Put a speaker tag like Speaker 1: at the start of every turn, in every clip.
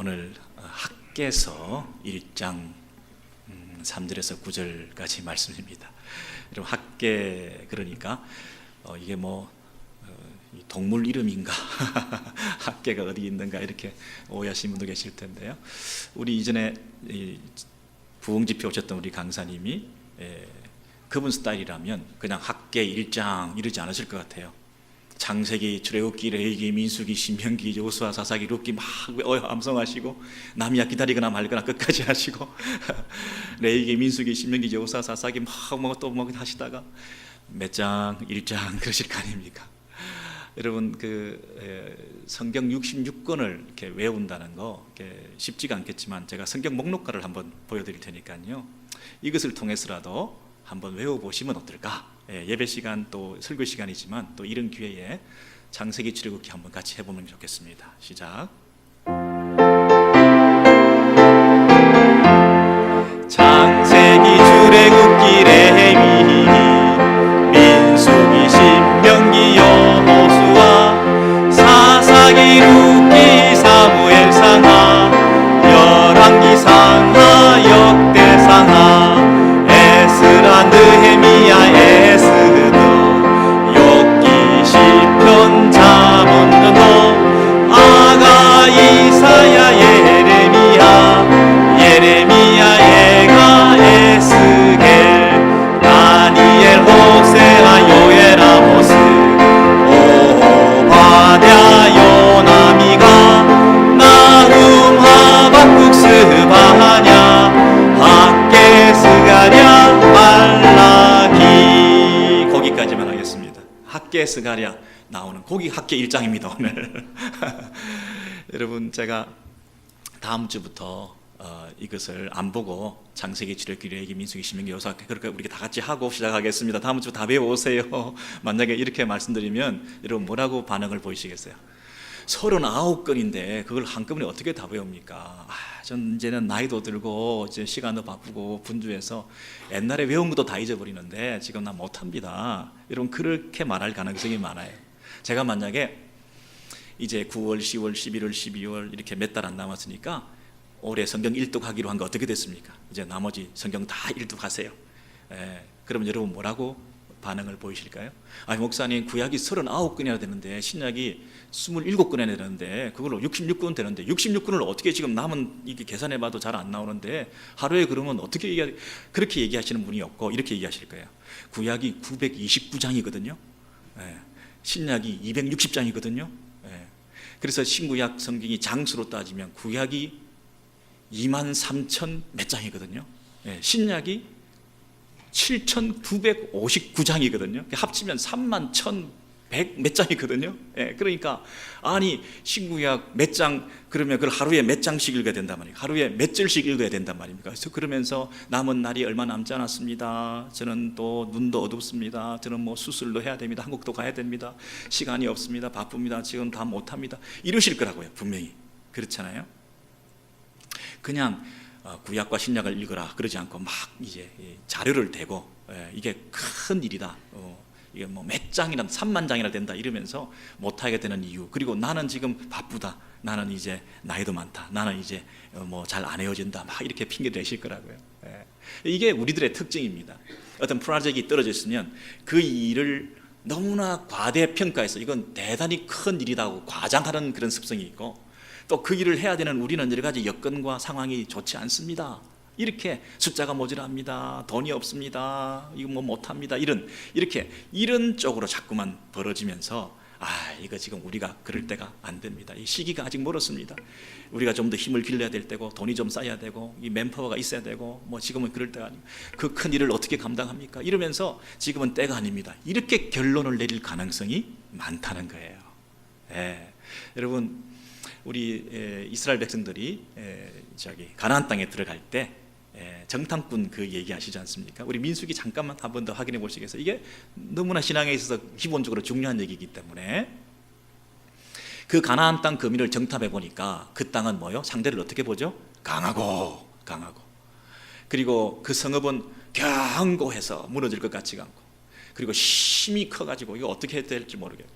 Speaker 1: 오늘 학개서 1장 3절에서 9절까지 말씀입니다. 여러분, 학개 그러니까 이게 동물 이름인가 학개가 어디 있는가 이렇게 오해하시는 분도 계실 텐데요. 우리 이전에 부흥집회 오셨던 우리 강사님이 그분 스타일이라면 그냥 학개 1장 이러지 않으실 것 같아요. 창세기, 출애굽기, 레위기, 민수기, 신명기, 여호수아, 사사기, 룻기 막 암송하시고, 남이야 기다리거나 말거나 끝까지 하시고 레위기, 민수기, 신명기, 여호수아, 사사기 또 하시다가 몇 장, 1장 그러실 거 아닙니까? 여러분, 성경 66권을 이렇게 외운다는 거 쉽지가 않겠지만 제가 성경 목록가를 한번 보여드릴 테니까요. 이것을 통해서라도 한번 외워보시면 어떨까? 예배 시간 또 설교 시간이지만 또 이런 기회에 창세기, 출애굽기 한번 같이 해보면 좋겠습니다. 시작. 창세기, 출애굽기, 레위기, 민수기, 신명기, 여호수아, 사사기, 룻기, 사무엘 상하, 열왕기 상하, 역대상하, 에스라, 느헤미야, 에스더, 욥기, 시편, 잠언, 아가, 이사야, 예레미야, 예가, 에스겔, 다니엘, 호세아, 요엘, 아모스, 오바댜, 요나, 미가, 나훔, 하박국, 스바냐, 학개, 스가랴, 말라기. 거기까지만 하겠습니다. 학개, 스가랴 나오는 거기 학개 1장입니다 오늘. 여러분, 제가 다음 주부터 이것을 안 보고 창세기, 출애굽기, 레위기, 민수기, 신명기, 여호수아 그렇게 우리 다 같이 하고 시작하겠습니다. 다음 주 다 배워오세요. 만약에 이렇게 말씀드리면 여러분 뭐라고 반응을 보이시겠어요? 39건인데 그걸 한꺼번에 어떻게 다 배웁니까? 전 이제는 나이도 들고 이제 시간도 바쁘고 분주해서 옛날에 외운 것도 다 잊어버리는데 지금 나 못합니다. 여러분, 그렇게 말할 가능성이 많아요. 제가 만약에 이제 9월, 10월, 11월, 12월 이렇게 몇 달 안 남았으니까 올해 성경 일독하기로 한 거 어떻게 됐습니까? 이제 나머지 성경 다 일독하세요. 그러면 여러분 뭐라고 반응을 보이실까요? 목사님, 구약이 39권이나 되는데 신약이 27권이나 되는데 그걸로 66권 되는데 66권을 어떻게 지금 남은 이게 계산해봐도 잘 안 나오는데 하루에 그러면 어떻게 그렇게 얘기하시는 분이 없고 이렇게 얘기하실 거예요. 구약이 929장이거든요. 신약이 260장이거든요. 그래서 신구약 성경이 장수로 따지면 구약이 23,000 몇 장이거든요. 신약이 7,959장이거든요. 합치면 31,100 몇 장이거든요. 그러니까 신구약 몇 장, 그러면 그걸 하루에 몇 장씩 읽어야 된단 말이에요. 하루에 몇 절씩 읽어야 된단 말입니까? 그래서 그러면서 남은 날이 얼마 남지 않았습니다. 저는 또 눈도 어둡습니다. 저는 수술도 해야 됩니다. 한국도 가야 됩니다. 시간이 없습니다. 바쁩니다. 지금 다 못합니다. 이러실 거라고요, 분명히. 그렇잖아요. 그냥 구약과 신약을 읽어라 그러지 않고 막 이제 자료를 대고 이게 큰 일이다, 이게 몇 장이나 3만 장이나 된다 이러면서 못하게 되는 이유, 그리고 나는 지금 바쁘다, 나는 이제 나이도 많다, 나는 이제 잘 안 헤어진다, 막 이렇게 핑계 대실 거라고요. 이게 우리들의 특징입니다. 어떤 프로젝트가 떨어져 있으면 그 일을 너무나 과대평가해서 이건 대단히 큰 일이라고 과장하는 그런 습성이 있고, 또 그 일을 해야 되는 우리는 여러 가지 여건과 상황이 좋지 않습니다. 이렇게 숫자가 모자랍니다. 돈이 없습니다. 이거 못합니다. 이런 쪽으로 자꾸만 벌어지면서 이거 지금 우리가 그럴 때가 안 됩니다. 이 시기가 아직 멀었습니다. 우리가 좀 더 힘을 길러야 될 때고, 돈이 좀 쌓여야 되고, 이 맨파워가 있어야 되고, 지금은 그럴 때가 아니고, 그 큰 일을 어떻게 감당합니까? 이러면서 지금은 때가 아닙니다. 이렇게 결론을 내릴 가능성이 많다는 거예요. 여러분, 우리 이스라엘 백성들이 가나안 땅에 들어갈 때 정탐꾼 그 얘기하시지 않습니까? 우리 민수기 잠깐만 한 번 더 확인해 보시겠어요? 이게 너무나 신앙에 있어서 기본적으로 중요한 얘기이기 때문에 그 가나안 땅 거민을 정탐해 보니까 그 땅은 상대를 어떻게 보죠? 강하고 그리고 그 성읍은 견고해서 무너질 것 같지가 않고, 그리고 힘이 커가지고 이거 어떻게 해야 될지 모르겠고,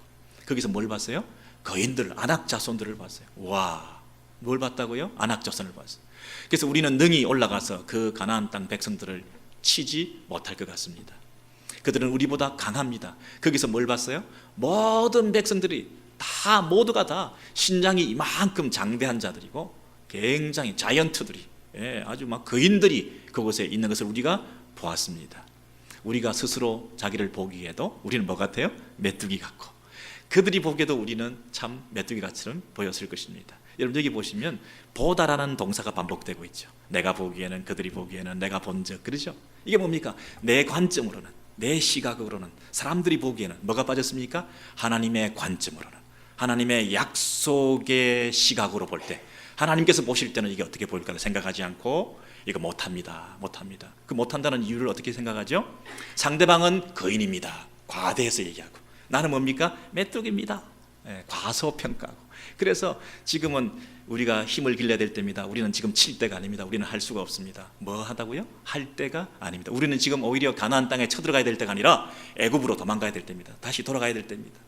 Speaker 1: 거기서 뭘 봤어요? 거인들, 안악 자손들을 봤어요. 와, 뭘 봤다고요? 안악조선을 봤어요. 그래서 우리는 능히 올라가서 그 가나안 땅 백성들을 치지 못할 것 같습니다. 그들은 우리보다 강합니다. 거기서 뭘 봤어요? 모든 백성들이 다 모두가 다 신장이 이만큼 장대한 자들이고 굉장히 자이언트들이, 아주 막 거인들이 그곳에 있는 것을 우리가 보았습니다. 우리가 스스로 자기를 보기에도 우리는 뭐 같아요? 메뚜기 같고, 그들이 보기에도 우리는 참 메뚜기 같처럼 보였을 것입니다. 여러분 여기 보시면 보다라는 동사가 반복되고 있죠. 내가 보기에는, 그들이 보기에는, 내가 본 적, 그러죠? 이게 뭡니까? 내 관점으로는, 내 시각으로는, 사람들이 보기에는 뭐가 빠졌습니까? 하나님의 관점으로는, 하나님의 약속의 시각으로 볼 때, 하나님께서 보실 때는 이게 어떻게 보일까를 생각하지 않고 이거 못합니다. 그 못한다는 이유를 어떻게 생각하죠? 상대방은 거인입니다. 과대해서 얘기하고, 나는 뭡니까? 메뚜기입니다. 과소평가하고. 그래서 지금은 우리가 힘을 길러야 될 때입니다. 우리는 지금 칠 때가 아닙니다. 우리는 할 수가 없습니다. 뭐 하다고요? 할 때가 아닙니다. 우리는 지금 오히려 가나안 땅에 쳐들어가야 될 때가 아니라 애굽으로 도망가야 될 때입니다. 다시 돌아가야 될 때입니다.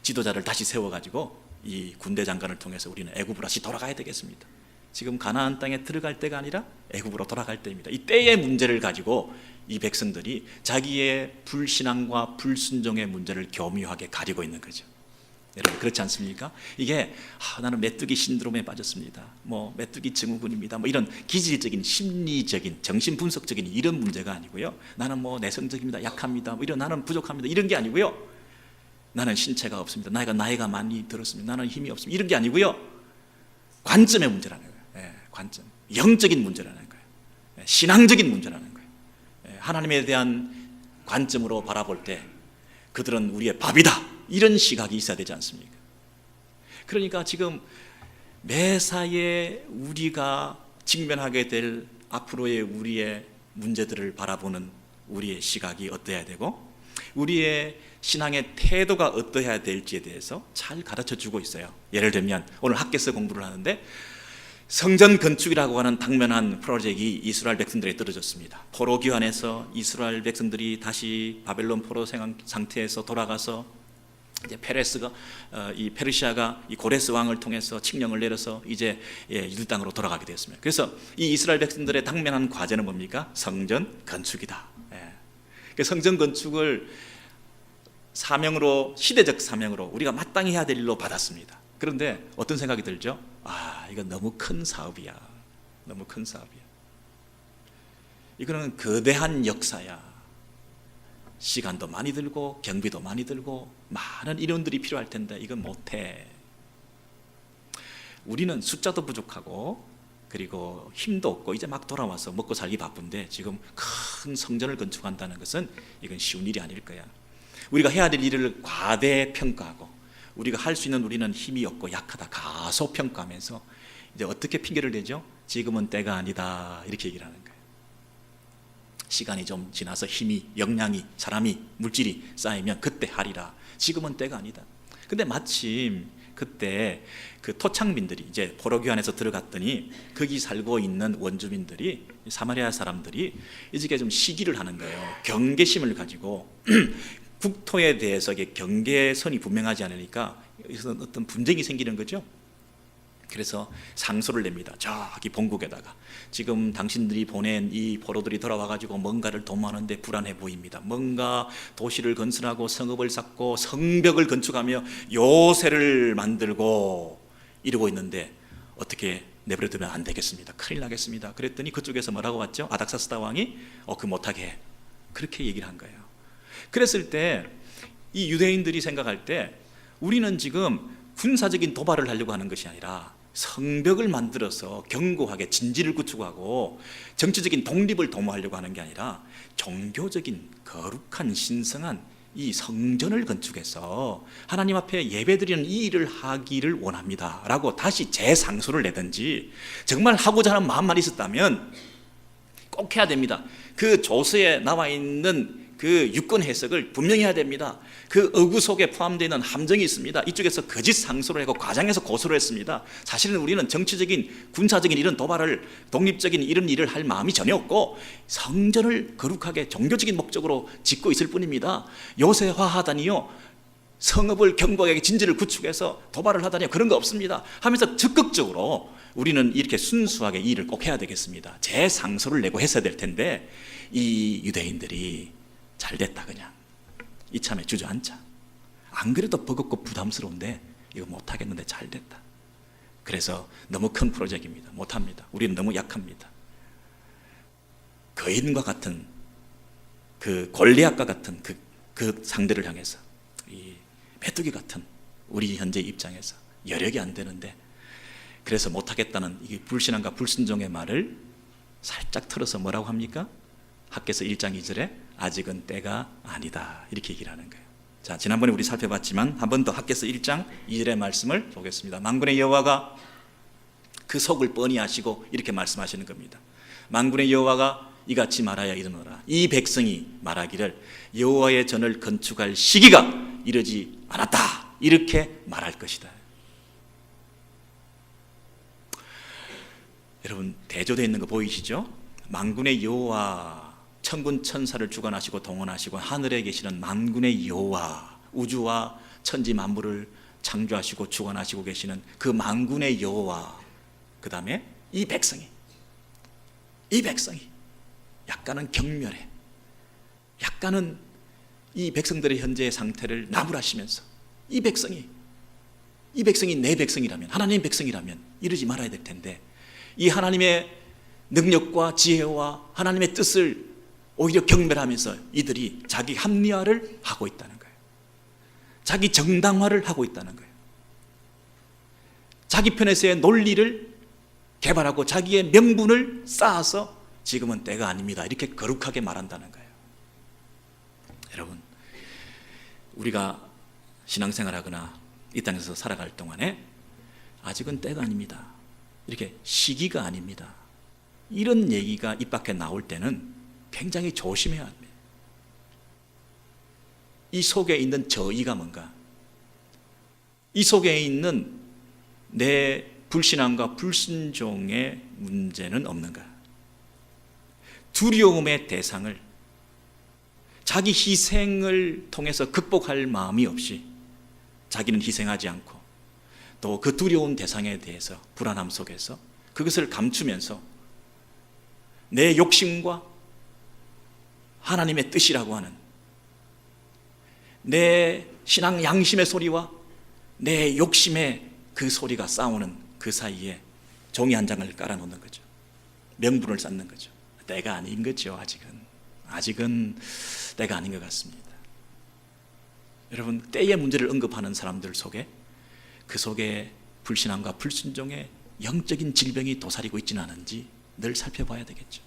Speaker 1: 지도자를 다시 세워가지고 이 군대 장관을 통해서 우리는 애굽으로 다시 돌아가야 되겠습니다. 지금 가나안 땅에 들어갈 때가 아니라 애굽으로 돌아갈 때입니다. 이 때의 문제를 가지고 이 백성들이 자기의 불신앙과 불순종의 문제를 교묘하게 가리고 있는 거죠. 여러분 그렇지 않습니까? 이게 나는 메뚜기 신드롬에 빠졌습니다. 뭐 메뚜기 증후군입니다. 뭐 이런 기질적인 심리적인 정신분석적인 이런 문제가 아니고요. 나는 뭐 내성적입니다. 약합니다. 뭐 이런 나는 부족합니다. 이런 게 아니고요. 나는 신체가 없습니다. 나이가 많이 들었습니다. 나는 힘이 없습니다. 이런 게 아니고요. 관점의 문제라는 거예요. 관점, 영적인 문제라는 거예요. 신앙적인 문제라는 거예요. 하나님에 대한 관점으로 바라볼 때 그들은 우리의 밥이다. 이런 시각이 있어야 되지 않습니까? 그러니까 지금 매사에 우리가 직면하게 될 앞으로의 우리의 문제들을 바라보는 우리의 시각이 어떠해야 되고, 우리의 신앙의 태도가 어떠해야 될지에 대해서 잘 가르쳐 주고 있어요. 예를 들면 오늘 학교에서 공부를 하는데 성전 건축이라고 하는 당면한 프로젝트가 이스라엘 백성들에게 떨어졌습니다. 포로 귀환에서 이스라엘 백성들이 다시 바벨론 포로 상태에서 돌아가서 이제 이 페르시아가 이 고레스 왕을 통해서 칙령을 내려서 이제 유대 땅으로 돌아가게 되었습니다. 그래서 이 이스라엘 백성들의 당면한 과제는 뭡니까? 성전 건축이다. 그 성전 건축을 사명으로, 시대적 사명으로 우리가 마땅히 해야 될 일로 받았습니다. 그런데 어떤 생각이 들죠? 이건 너무 큰 사업이야. 너무 큰 사업이야. 이거는 거대한 역사야. 시간도 많이 들고 경비도 많이 들고 많은 인원들이 필요할 텐데 이건 못해. 우리는 숫자도 부족하고 그리고 힘도 없고 이제 막 돌아와서 먹고 살기 바쁜데 지금 큰 성전을 건축한다는 것은 이건 쉬운 일이 아닐 거야. 우리가 해야 될 일을 과대평가하고 우리가 할 수 있는 우리는 힘이 없고 약하다 가소평가하면서 이제 어떻게 핑계를 대죠? 지금은 때가 아니다 이렇게 얘기를 하는 거예요. 시간이 좀 지나서 힘이, 역량이, 사람이, 물질이 쌓이면 그때 하리라. 지금은 때가 아니다. 근데 마침 그때 그 토착민들이 이제 포로귀환에서 들어갔더니 거기 살고 있는 원주민들이, 사마리아 사람들이 이제 좀 시기를 하는 거예요. 경계심을 가지고 국토에 대해서 이게 경계선이 분명하지 않으니까 여기서 어떤 분쟁이 생기는 거죠. 그래서 상소를 냅니다. 저기 본국에다가 지금 당신들이 보낸 이 포로들이 돌아와가지고 뭔가를 도모하는데 불안해 보입니다. 뭔가 도시를 건설하고 성읍을 쌓고 성벽을 건축하며 요새를 만들고 이러고 있는데 어떻게 내버려두면 안 되겠습니다. 큰일 나겠습니다. 그랬더니 그쪽에서 뭐라고 왔죠? 아닥사스다 왕이 그 못하게 해. 그렇게 얘기를 한 거예요. 그랬을 때 이 유대인들이 생각할 때 우리는 지금 군사적인 도발을 하려고 하는 것이 아니라 성벽을 만들어서 견고하게 진지를 구축하고 정치적인 독립을 도모하려고 하는 게 아니라 종교적인 거룩한 신성한 이 성전을 건축해서 하나님 앞에 예배드리는 이 일을 하기를 원합니다 라고 다시 재상소를 내든지, 정말 하고자 하는 마음만 있었다면 꼭 해야 됩니다. 그 조서에 나와 있는 그 유권 해석을 분명히 해야 됩니다. 그 어구 속에 포함되어 있는 함정이 있습니다. 이쪽에서 거짓 상소를 하고 과장해서 고소를 했습니다. 사실은 우리는 정치적인 군사적인 이런 도발을, 독립적인 이런 일을 할 마음이 전혀 없고 성전을 거룩하게 종교적인 목적으로 짓고 있을 뿐입니다. 요새화하다니요, 성읍을 경박하게 진지를 구축해서 도발을 하다니 그런 거 없습니다 하면서 적극적으로 우리는 이렇게 순수하게 이 일을 꼭 해야 되겠습니다. 제 상소를 내고 했어야 될 텐데 이 유대인들이 잘 됐다 그냥 이참에 주저앉자. 안 그래도 버겁고 부담스러운데 이거 못하겠는데 잘 됐다. 그래서 너무 큰 프로젝트입니다. 못합니다. 우리는 너무 약합니다. 거인과 같은 그 골리앗과 같은 그 상대를 향해서 이 메뚜기 같은 우리 현재 입장에서 여력이 안 되는데 그래서 못하겠다는 이 불신앙과 불순종의 말을 살짝 틀어서 뭐라고 합니까? 학개서 1장 2절에 아직은 때가 아니다 이렇게 얘기를 하는 거예요. 자, 지난번에 우리 살펴봤지만 한 번 더 학개서 1장 2절의 말씀을 보겠습니다. 만군의 여호와가 그 속을 뻔히 아시고 이렇게 말씀하시는 겁니다. 만군의 여호와가 이같이 말하여 이르노라. 이 백성이 말하기를 여호와의 전을 건축할 시기가 이르지 않았다 이렇게 말할 것이다. 여러분 대조되어 있는 거 보이시죠? 만군의 여호와 천군 천사를 주관하시고 동원하시고 하늘에 계시는 만군의 여호와 우주와 천지 만물을 창조하시고 주관하시고 계시는 그 만군의 여호와 그 다음에 이 백성이 약간은 경멸해 약간은 이 백성들의 현재의 상태를 나무라시면서 이 백성이 내 백성이라면 하나님의 백성이라면 이러지 말아야 될 텐데 이 하나님의 능력과 지혜와 하나님의 뜻을 오히려 경멸하면서 이들이 자기 합리화를 하고 있다는 거예요. 자기 정당화를 하고 있다는 거예요. 자기 편에서의 논리를 개발하고 자기의 명분을 쌓아서 지금은 때가 아닙니다 이렇게 거룩하게 말한다는 거예요. 여러분 우리가 신앙생활하거나 이 땅에서 살아갈 동안에 아직은 때가 아닙니다 이렇게 시기가 아닙니다 이런 얘기가 입 밖에 나올 때는 굉장히 조심해야 합니다. 이 속에 있는 저의가 뭔가? 이 속에 있는 내 불신앙과 불순종의 문제는 없는가? 두려움의 대상을 자기 희생을 통해서 극복할 마음이 없이 자기는 희생하지 않고 또 그 두려운 대상에 대해서 불안함 속에서 그것을 감추면서 내 욕심과 하나님의 뜻이라고 하는 내 신앙 양심의 소리와 내 욕심의 그 소리가 싸우는 그 사이에 종이 한 장을 깔아놓는 거죠. 명분을 쌓는 거죠. 때가 아닌 거죠. 아직은 때가 아닌 것 같습니다. 여러분 때의 문제를 언급하는 사람들 속에 그 속에 불신앙과 불순종의 영적인 질병이 도사리고 있지는 않은지 늘 살펴봐야 되겠죠.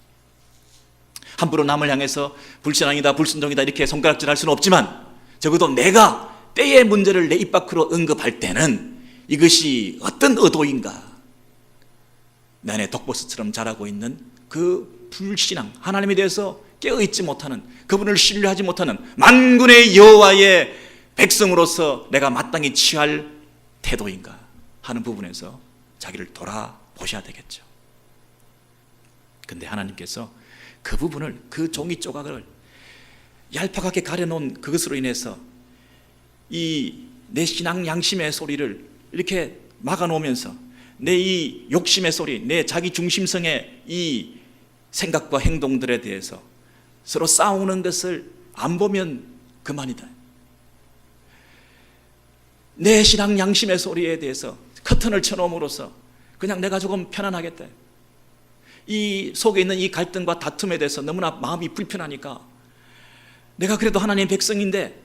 Speaker 1: 함부로 남을 향해서 불신앙이다 불순종이다 이렇게 손가락질할 수는 없지만 적어도 내가 때의 문제를 내 입 밖으로 언급할 때는 이것이 어떤 의도인가 내 안에 독버섯처럼 자라고 있는 그 불신앙 하나님에 대해서 깨어있지 못하는 그분을 신뢰하지 못하는 만군의 여호와의 백성으로서 내가 마땅히 취할 태도인가 하는 부분에서 자기를 돌아보셔야 되겠죠. 근데 하나님께서 그 부분을 그 종이 조각을 얄팍하게 가려놓은 그것으로 인해서 이 내 신앙 양심의 소리를 이렇게 막아놓으면서 내 이 욕심의 소리 내 자기 중심성의 이 생각과 행동들에 대해서 서로 싸우는 것을 안 보면 그만이다. 내 신앙 양심의 소리에 대해서 커튼을 쳐놓음으로써 그냥 내가 조금 편안하겠다. 이 속에 있는 이 갈등과 다툼에 대해서 너무나 마음이 불편하니까 내가 그래도 하나님의 백성인데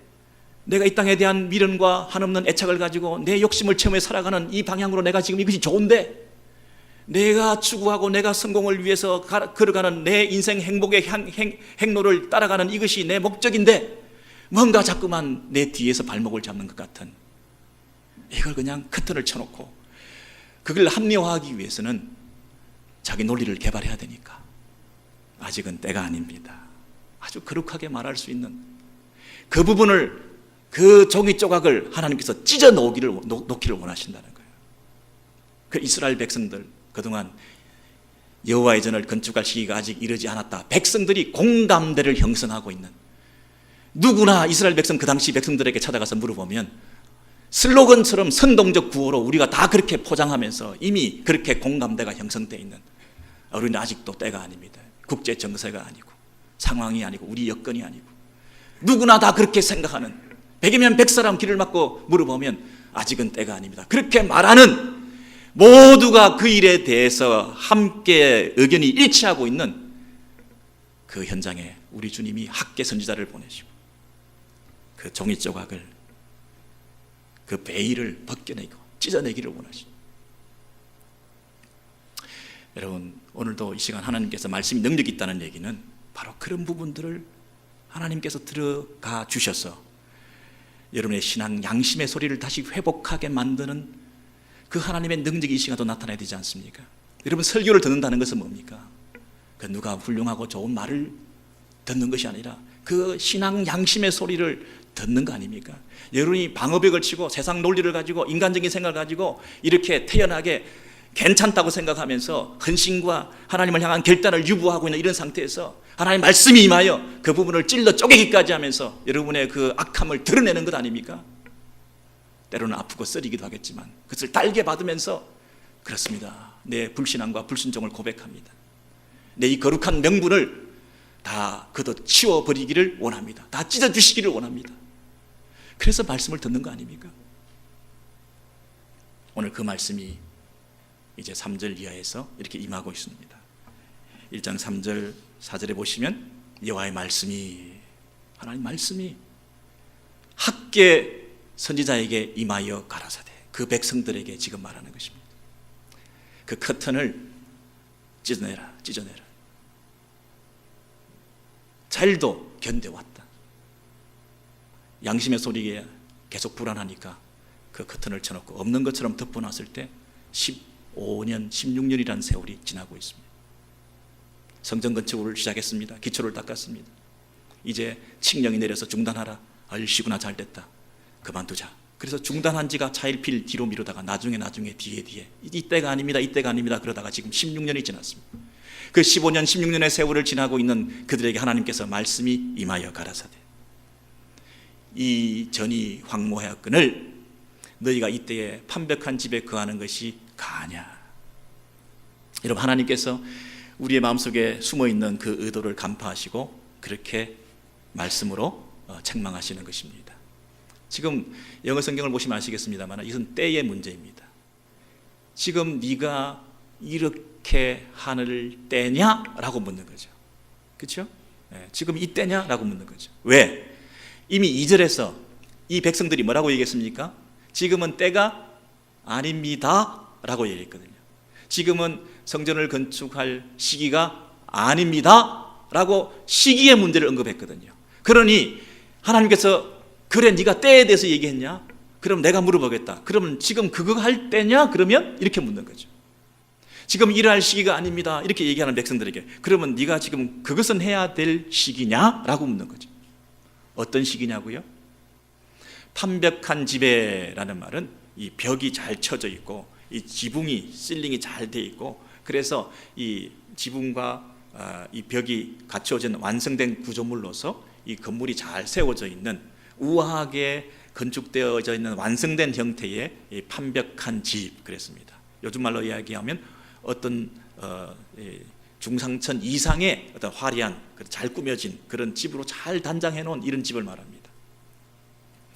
Speaker 1: 내가 이 땅에 대한 미련과 한없는 애착을 가지고 내 욕심을 채우며 살아가는 이 방향으로 내가 지금 이것이 좋은데 내가 추구하고 내가 성공을 위해서 걸어가는 내 인생 행복의 행로를 따라가는 이것이 내 목적인데 뭔가 자꾸만 내 뒤에서 발목을 잡는 것 같은 이걸 그냥 커튼을 쳐놓고 그걸 합리화하기 위해서는 자기 논리를 개발해야 되니까 아직은 때가 아닙니다. 아주 거룩하게 말할 수 있는 그 부분을 그 종이 조각을 하나님께서 찢어 놓기를 원하신다는 거예요. 그 이스라엘 백성들 그동안 여호와의 전을 건축할 시기가 아직 이르지 않았다. 백성들이 공감대를 형성하고 있는 누구나 이스라엘 백성, 그 당시 백성들에게 찾아가서 물어보면 슬로건처럼 선동적 구호로 우리가 다 그렇게 포장하면서 이미 그렇게 공감대가 형성되어 있는, 우리는 아직도 때가 아닙니다. 국제 정세가 아니고 상황이 아니고 우리 여건이 아니고 누구나 다 그렇게 생각하는, 100이면 100사람 길을 막고 물어보면 아직은 때가 아닙니다. 그렇게 말하는, 모두가 그 일에 대해서 함께 의견이 일치하고 있는 그 현장에 우리 주님이 학계 선지자를 보내시고 그 종이 조각을, 그 베일을 벗겨내고 찢어내기를 원하십니다. 여러분, 오늘도 이 시간 하나님께서 말씀이 능력이 있다는 얘기는 바로 그런 부분들을 하나님께서 들어가 주셔서 여러분의 신앙 양심의 소리를 다시 회복하게 만드는 그 하나님의 능력이 이 시간도 나타나야 되지 않습니까? 여러분, 설교를 듣는다는 것은 뭡니까? 그 누가 훌륭하고 좋은 말을 듣는 것이 아니라 그 신앙 양심의 소리를 듣는 거 아닙니까? 여러분이 방어벽을 치고 세상 논리를 가지고 인간적인 생각을 가지고 이렇게 태연하게 괜찮다고 생각하면서 헌신과 하나님을 향한 결단을 유보하고 있는 이런 상태에서 하나님 말씀이 임하여 그 부분을 찔러 쪼개기까지 하면서 여러분의 그 악함을 드러내는 것 아닙니까? 때로는 아프고 쓰리기도 하겠지만 그것을 달게 받으면서, 그렇습니다, 내 불신앙과 불순종을 고백합니다, 내 이 거룩한 명분을 다 걷어치워버리기를 원합니다, 다 찢어주시기를 원합니다. 그래서 말씀을 듣는 거 아닙니까? 오늘 그 말씀이 이제 3절 이하에서 이렇게 임하고 있습니다. 1장 3절 4절에 보시면 여호와의 말씀이, 하나님 말씀이 학계 선지자에게 임하여 가라사대, 그 백성들에게 지금 말하는 것입니다. 그 커튼을 찢어내라, 찢어내라. 잘도 견뎌왔다. 양심의 소리에 계속 불안하니까 그 커튼을 쳐놓고 없는 것처럼 덮어놨을 때 15년, 16년이라는 세월이 지나고 있습니다. 성전 건축을 시작했습니다. 기초를 닦았습니다. 이제 칙령이 내려서 중단하라. 얼씨구나, 잘됐다, 그만두자. 그래서 중단한 지가 차일필 뒤로 미루다가 나중에 뒤에 이때가 아닙니다, 이때가 아닙니다 그러다가 지금 16년이 지났습니다. 그 15년, 16년의 세월을 지나고 있는 그들에게 하나님께서 말씀이 임하여 가라사대, 이 전이 황무하였거늘 너희가 이때에 판벽한 집에 거하는 것이 가하냐. 여러분, 하나님께서 우리의 마음속에 숨어있는 그 의도를 간파하시고 그렇게 말씀으로 책망하시는 것입니다. 지금 영어 성경을 보시면 아시겠습니다만 이것은 때의 문제입니다. 지금 네가 이렇게 하늘 때냐? 라고 묻는 거죠. 그렇죠? 지금 이 때냐? 라고 묻는 거죠. 왜? 이미 2절에서 이 백성들이 뭐라고 얘기했습니까? 지금은 때가 아닙니다 라고 얘기했거든요. 지금은 성전을 건축할 시기가 아닙니다 라고 시기의 문제를 언급했거든요. 그러니 하나님께서 그래 네가 때에 대해서 얘기했냐? 그럼 내가 물어보겠다. 그러면 지금 그거 할 때냐? 그러면 이렇게 묻는 거죠. 지금 일할 시기가 아닙니다 이렇게 얘기하는 백성들에게 그러면 네가 지금 그것은 해야 될 시기냐? 라고 묻는 거죠. 어떤 시기냐고요? 판벽한 집에라는 말은 이 벽이 잘 쳐져 있고 이 지붕이, 실링이 잘 돼 있고, 그래서 이 지붕과 이 벽이 갖춰진 완성된 구조물로서 이 건물이 잘 세워져 있는, 우아하게 건축되어져 있는 완성된 형태의 이 판벽한 집, 그랬습니다. 요즘 말로 이야기하면 어떤 중상층 이상의 어떤 화려한 잘 꾸며진 그런 집으로 잘 단장해 놓은 이런 집을 말합니다.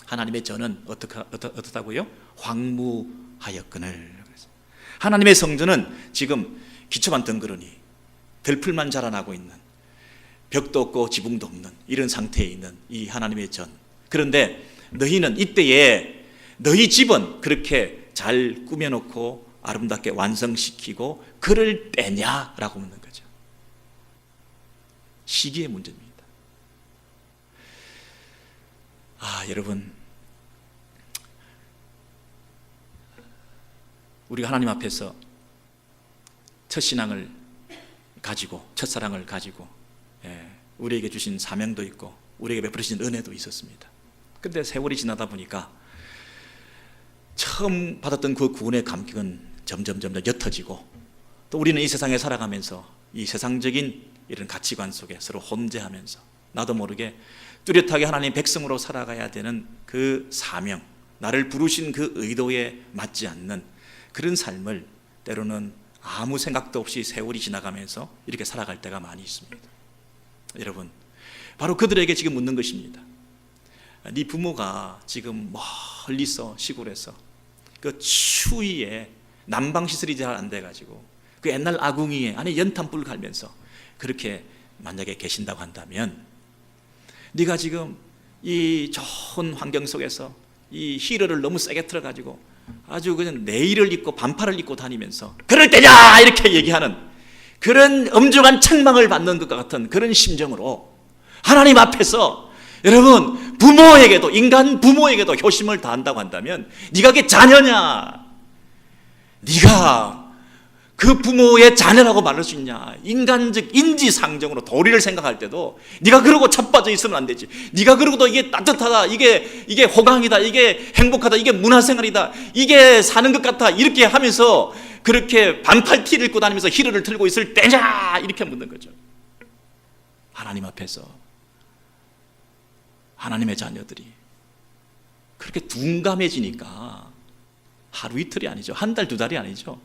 Speaker 1: 하나님의 전은 어떻다고요? 황무하였거늘. 하나님의 성전은 지금 기초만 덩그러니 들풀만 자라나고 있는, 벽도 없고 지붕도 없는 이런 상태에 있는 이 하나님의 전. 그런데 너희는 이때에 너희 집은 그렇게 잘 꾸며놓고 아름답게 완성시키고 그럴 때냐라고 묻는 거죠. 시기의 문제입니다. 여러분, 우리가 하나님 앞에서 첫 신앙을 가지고, 첫사랑을 가지고, 우리에게 주신 사명도 있고 우리에게 베풀으신 은혜도 있었습니다. 그런데 세월이 지나다 보니까 처음 받았던 그 구원의 감격은 점점 옅어지고, 또 우리는 이 세상에 살아가면서 이 세상적인 이런 가치관 속에 서로 혼재하면서 나도 모르게 뚜렷하게 하나님 백성으로 살아가야 되는 그 사명, 나를 부르신 그 의도에 맞지 않는 그런 삶을 때로는 아무 생각도 없이 세월이 지나가면서 이렇게 살아갈 때가 많이 있습니다. 여러분, 바로 그들에게 지금 묻는 것입니다. 네 부모가 지금 멀리서 시골에서 그 추위에 난방시설이 잘 안 돼가지고 그 옛날 아궁이에 안에 연탄불 갈면서 그렇게 만약에 계신다고 한다면, 네가 지금 이 좋은 환경 속에서 이 히터를 너무 세게 틀어가지고 아주 그냥 네일을 입고 반팔을 입고 다니면서 그럴 때냐 이렇게 얘기하는 그런 엄중한 책망을 받는 것과 같은 그런 심정으로 하나님 앞에서, 여러분, 부모에게도, 인간 부모에게도 효심을 다한다고 한다면 네가 그게 자녀냐? 네가 그 부모의 자녀라고 말할 수 있냐? 인간적 인지상정으로 도리를 생각할 때도 네가 그러고 자빠져 있으면 안 되지. 네가 그러고도 이게 따뜻하다, 이게 호강이다, 이게 행복하다, 이게 문화생활이다, 이게 사는 것 같아, 이렇게 하면서 그렇게 반팔 티를 입고 다니면서 히터를 틀고 있을 때냐? 이렇게 묻는 거죠. 하나님 앞에서 하나님의 자녀들이 그렇게 둔감해지니까 하루 이틀이 아니죠. 한 달, 두 달이 아니죠.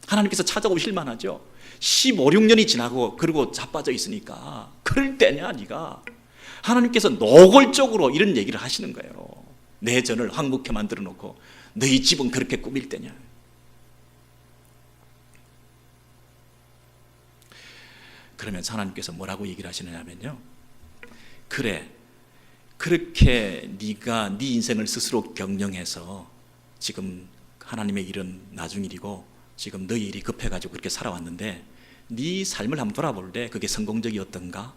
Speaker 1: 하나님께서 찾아오실 만하죠. 15, 16년이 지나고 그리고 자빠져 있으니까 그럴 때냐 네가? 하나님께서 노골적으로 이런 얘기를 하시는 거예요. 내 전을 황무케 만들어 놓고 너희 집은 그렇게 꾸밀 때냐? 그러면서 하나님께서 뭐라고 얘기를 하시느냐면요, 그래, 그렇게 네가 네 인생을 스스로 경영해서 지금 하나님의 일은 나중 일이고 지금 너희 일이 급해가지고 그렇게 살아왔는데 네 삶을 한번 돌아볼래? 그게 성공적이었던가?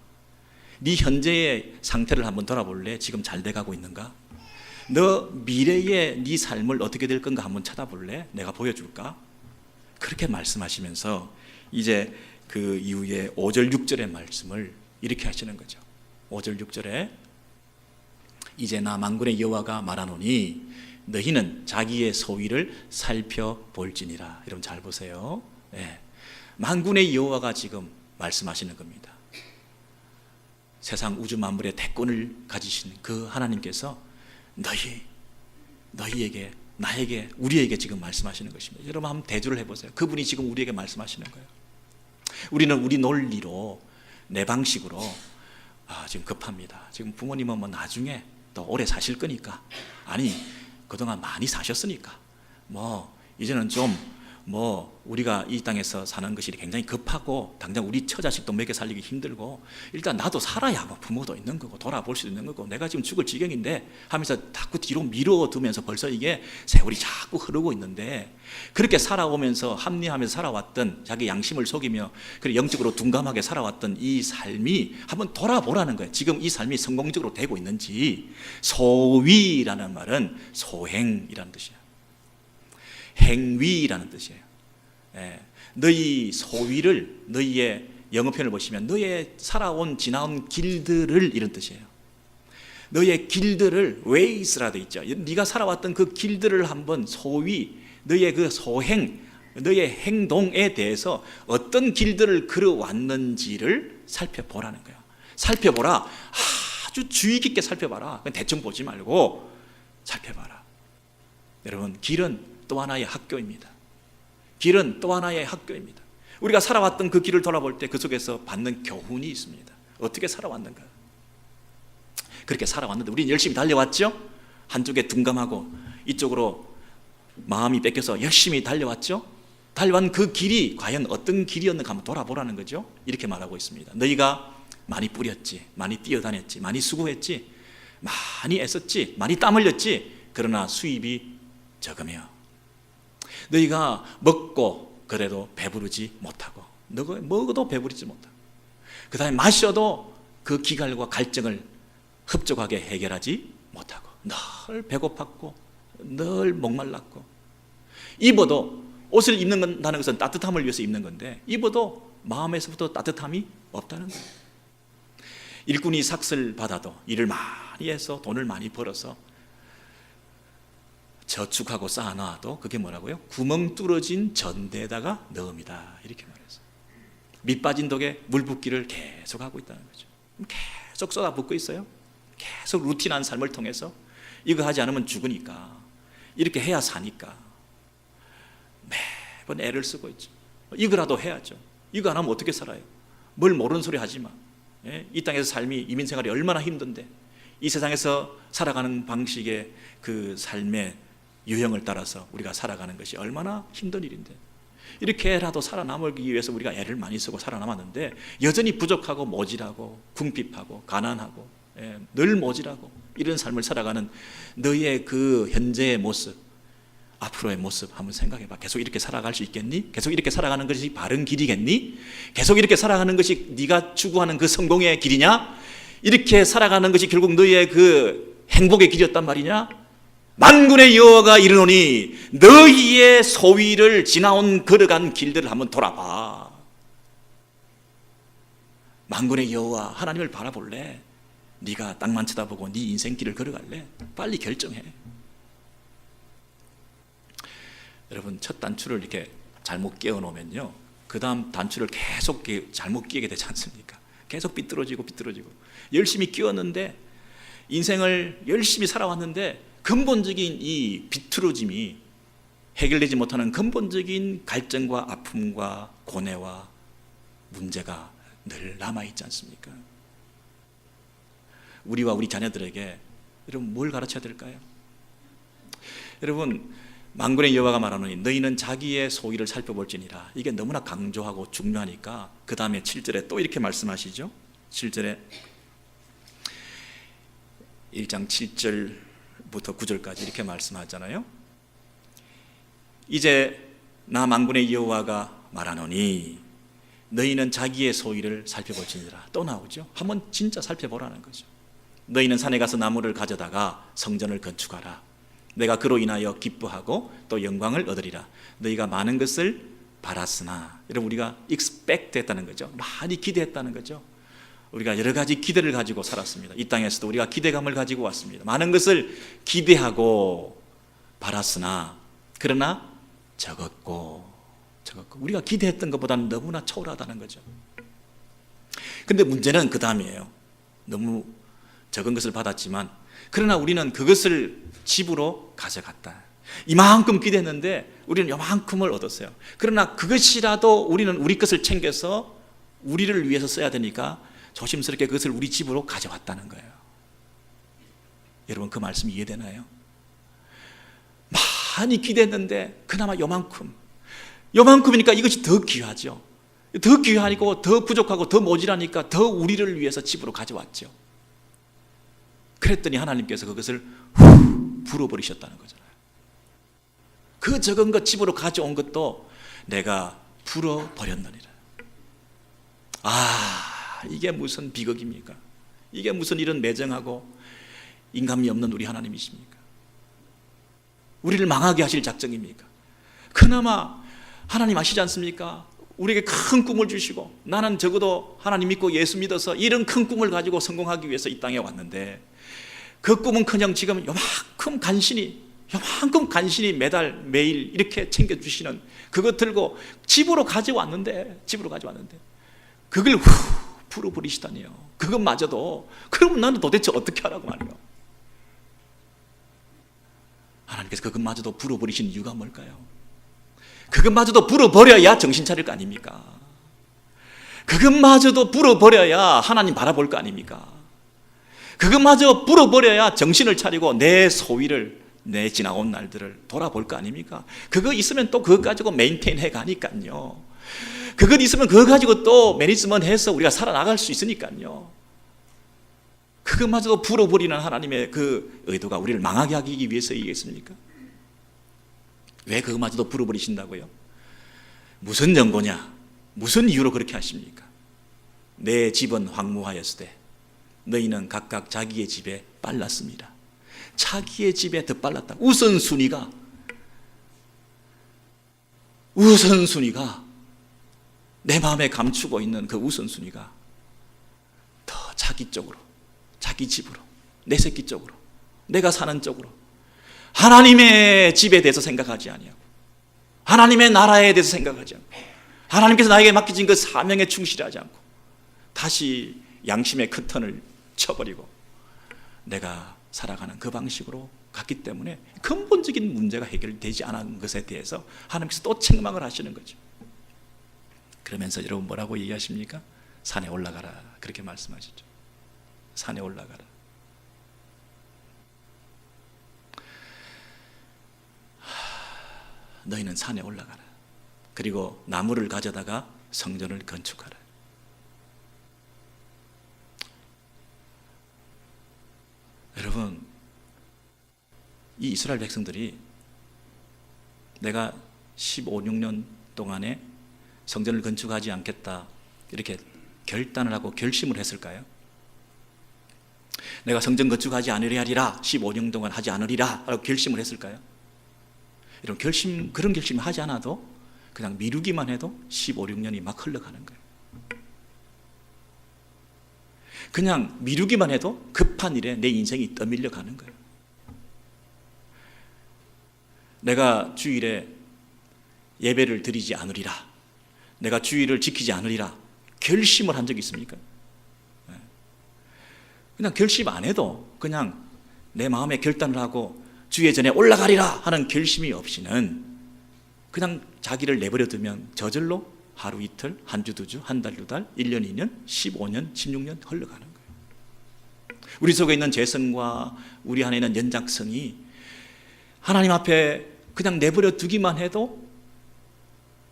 Speaker 1: 네 현재의 상태를 한번 돌아볼래? 지금 잘 돼가고 있는가? 너 미래의 네 삶을 어떻게 될 건가 한번 찾아볼래? 내가 보여줄까? 그렇게 말씀하시면서 이제 그 이후에 5절 6절의 말씀을 이렇게 하시는 거죠. 5절 6절에 이제 나 만군의 여호와가 말하노니 너희는 자기의 소위를 살펴볼지니라. 여러분 잘 보세요. 네. 만군의 여호와가 지금 말씀하시는 겁니다. 세상 우주 만물의 대권을 가지신 그 하나님께서 너희에게, 나에게, 우리에게 지금 말씀하시는 것입니다. 여러분 한번 대조를 해보세요. 그분이 지금 우리에게 말씀하시는 거예요. 우리는 우리 논리로, 내 방식으로 지금 급합니다. 지금 부모님은 뭐 나중에 또 오래 사실 거니까, 아니 그동안 많이 사셨으니까 이제는 좀 우리가 이 땅에서 사는 것이 굉장히 급하고 당장 우리 처자식도 먹여 살리기 힘들고 일단 나도 살아야 부모도 있는 거고 돌아볼 수도 있는 거고 내가 지금 죽을 지경인데 하면서 자꾸 뒤로 미뤄두면서 벌써 이게 세월이 자꾸 흐르고 있는데, 그렇게 살아오면서 합리하면서 살아왔던, 자기 양심을 속이며 그리고 영적으로 둔감하게 살아왔던 이 삶이 한번 돌아보라는 거예요. 지금 이 삶이 성공적으로 되고 있는지. 소위라는 말은 소행이라는 뜻이에요. 행위라는 뜻이에요. 너희 소위를, 너희의 영어 표현을 보시면 너희의 살아온 지나온 길들을, 이런 뜻이에요. 너희의 길들을, ways라 되어 있죠. 네가 살아왔던 그 길들을 한번 소위, 너희의 그 소행, 너희의 행동에 대해서 어떤 길들을 걸어왔는지를 살펴보라는 거예요. 살펴보라. 아주 주의 깊게 살펴봐라. 대충 보지 말고 살펴봐라. 여러분, 길은 또 하나의 학교입니다. 길은 또 하나의 학교입니다. 우리가 살아왔던 그 길을 돌아볼 때 그 속에서 받는 교훈이 있습니다. 어떻게 살아왔는가? 그렇게 살아왔는데 우리는 열심히 달려왔죠? 한쪽에 둔감하고 이쪽으로 마음이 뺏겨서 열심히 달려왔죠? 달려온 그 길이 과연 어떤 길이었는가 한번 돌아보라는 거죠. 이렇게 말하고 있습니다. 너희가 많이 뿌렸지, 많이 뛰어다녔지, 많이 수고했지, 많이 애썼지, 많이 땀 흘렸지. 그러나 수입이 적으며 너희가 먹고 그래도 배부르지 못하고, 너가 먹어도 배부르지 못하고, 그 다음에 마셔도 그 기갈과 갈증을 흡족하게 해결하지 못하고, 늘 배고팠고 늘 목말랐고, 입어도, 옷을 입는다는 것은 따뜻함을 위해서 입는 건데 입어도 마음에서부터 따뜻함이 없다는 거예요. 일꾼이 삭슬 받아도 일을 많이 해서 돈을 많이 벌어서 저축하고 쌓아놔도 그게 뭐라고요? 구멍 뚫어진 전대에다가 넣음이다, 이렇게 말해서 밑 빠진 독에 물 붓기를 계속하고 있다는 거죠. 계속 쏟아붓고 있어요. 계속 루틴한 삶을 통해서 이거 하지 않으면 죽으니까, 이렇게 해야 사니까 매번 애를 쓰고 있죠. 이거라도 해야죠. 이거 안 하면 어떻게 살아요? 뭘 모르는 소리 하지 마. 이 땅에서 삶이, 이민생활이 얼마나 힘든데, 이 세상에서 살아가는 방식의 그 삶의 유형을 따라서 우리가 살아가는 것이 얼마나 힘든 일인데, 이렇게라도 살아남기 위해서 우리가 애를 많이 쓰고 살아남았는데 여전히 부족하고 모질하고 궁핍하고 가난하고 늘 모질하고 이런 삶을 살아가는 너희의 그 현재의 모습, 앞으로의 모습 한번 생각해봐. 계속 이렇게 살아갈 수 있겠니? 계속 이렇게 살아가는 것이 바른 길이겠니? 계속 이렇게 살아가는 것이 네가 추구하는 그 성공의 길이냐? 이렇게 살아가는 것이 결국 너희의 그 행복의 길이었단 말이냐? 만군의 여호와가 이르노니 너희의 소위를 지나온 걸어간 길들을 한번 돌아봐. 만군의 여호와 하나님을 바라볼래? 네가 땅만 쳐다보고 네 인생길을 걸어갈래? 빨리 결정해. 여러분, 첫 단추를 이렇게 잘못 끼워 놓으면요, 그 다음 단추를 계속 잘못 끼게 되지 않습니까? 계속 삐뚤어지고 열심히 끼웠는데, 인생을 열심히 살아왔는데 근본적인 이 비틀어짐이 해결되지 못하는 근본적인 갈증과 아픔과 고뇌와 문제가 늘 남아있지 않습니까? 우리와 우리 자녀들에게 여러분 뭘 가르쳐야 될까요? 여러분, 만군의 여호와가 말하노니 너희는 자기의 소위를 살펴볼지니라. 이게 너무나 강조하고 중요하니까 그 다음에 7절에 또 이렇게 말씀하시죠. 7절에 1장 7절부터 9절까지 이렇게 말씀하잖아요. 이제 나 만군의 여호와가 말하노니 너희는 자기의 소위를 살펴볼지니라. 또 나오죠. 한번 진짜 살펴보라는 거죠. 너희는 산에 가서 나무를 가져다가 성전을 건축하라. 내가 그로 인하여 기뻐하고 또 영광을 얻으리라. 너희가 많은 것을 바랐으나, 여러분 우리가 expect 했다는 거죠. 많이 기대했다는 거죠. 우리가 여러 가지 기대를 가지고 살았습니다. 이 땅에서도 우리가 기대감을 가지고 왔습니다. 많은 것을 기대하고 바랐으나 그러나 적었고 우리가 기대했던 것보다는 너무나 초라하다는 거죠. 근데 문제는 그 다음이에요. 너무 적은 것을 받았지만 그러나 우리는 그것을 집으로 가져갔다. 이만큼 기대했는데 우리는 이만큼을 얻었어요. 그러나 그것이라도 우리는 우리 것을 챙겨서 우리를 위해서 써야 되니까 조심스럽게 그것을 우리 집으로 가져왔다는 거예요. 여러분 그 말씀 이해되나요? 많이 기대했는데 그나마 요만큼이니까 이것이 더 귀하죠. 더 귀하고 더 부족하고 더 모질하니까 더 우리를 위해서 집으로 가져왔죠. 그랬더니 하나님께서 그것을 불어버리셨다는 거잖아요. 그 적은 것 집으로 가져온 것도 내가 불어버렸느니라. 이게 무슨 비극입니까? 이게 무슨 이런 매정하고 인감이 없는 우리 하나님이십니까? 우리를 망하게 하실 작정입니까? 그나마 하나님 아시지 않습니까? 우리에게 큰 꿈을 주시고 나는 적어도 하나님 믿고 예수 믿어서 이런 큰 꿈을 가지고 성공하기 위해서 이 땅에 왔는데 그 꿈은커녕 지금 요만큼 간신히 매달 매일 이렇게 챙겨주시는 그것 들고 집으로 가져왔는데 그걸 풀어버리시다니요. 그것마저도. 그러면 나는 도대체 어떻게 하라고 말이에요? 하나님께서 그것마저도 풀어버리신 이유가 뭘까요? 그것마저도 풀어버려야 정신 차릴 거 아닙니까? 그것마저도 풀어버려야 하나님 바라볼 거 아닙니까? 그것마저 풀어버려야 정신을 차리고 내 소위를, 내 지나온 날들을 돌아볼 거 아닙니까? 그거 있으면 또 그거 가지고 메인테인 해가니까요. 그것 있으면 그거 가지고 또 매니지먼트 해서 우리가 살아나갈 수 있으니까요. 그것마저도 풀어버리는 하나님의 그 의도가 우리를 망하게 하기 위해서이겠습니까? 왜 그것마저도 풀어버리신다고요? 무슨 연고냐? 무슨 이유로 그렇게 하십니까? 내 집은 황무하였을 때 너희는 각각 자기의 집에 빨랐습니다. 자기의 집에 더 빨랐다. 우선순위가 내 마음에 감추고 있는 그 우선순위가 더 자기 쪽으로, 자기 집으로, 내 새끼 쪽으로, 내가 사는 쪽으로, 하나님의 집에 대해서 생각하지 아니하고 하나님의 나라에 대해서 생각하지 않고 하나님께서 나에게 맡기신 그 사명에 충실하지 않고 다시 양심의 커튼을 쳐버리고 내가 살아가는 그 방식으로 갔기 때문에 근본적인 문제가 해결되지 않은 것에 대해서 하나님께서 또 책망을 하시는 거죠. 그러면서 여러분 뭐라고 얘기하십니까? 산에 올라가라, 그렇게 말씀하시죠. 산에 올라가라. 너희는 산에 올라가라. 그리고 나무를 가져다가 성전을 건축하라. 여러분, 이 이스라엘 백성들이 내가 15, 16년 동안에 성전을 건축하지 않겠다 이렇게 결단을 하고 결심을 했을까요? 내가 성전 건축하지 않으려 하리라, 15년 동안 하지 않으리라 라고 결심을 했을까요? 이런 그런 결심을 하지 않아도 그냥 미루기만 해도 15, 16년이 막 흘러가는 거예요. 그냥 미루기만 해도 급한 일에 내 인생이 떠밀려 가는 거예요. 내가 주일에 예배를 드리지 않으리라, 내가 주일을 지키지 않으리라 결심을 한 적이 있습니까? 그냥 결심 안 해도 그냥 내 마음에 결단을 하고 주의 전에 올라가리라 하는 결심이 없이는 그냥 자기를 내버려 두면 저절로 하루 이틀, 한 주, 두 주, 한 달, 두 달, 1년, 2년, 15년, 16년 흘러가는 거예요. 우리 속에 있는 죄성과 우리 안에 있는 연약성이 하나님 앞에 그냥 내버려 두기만 해도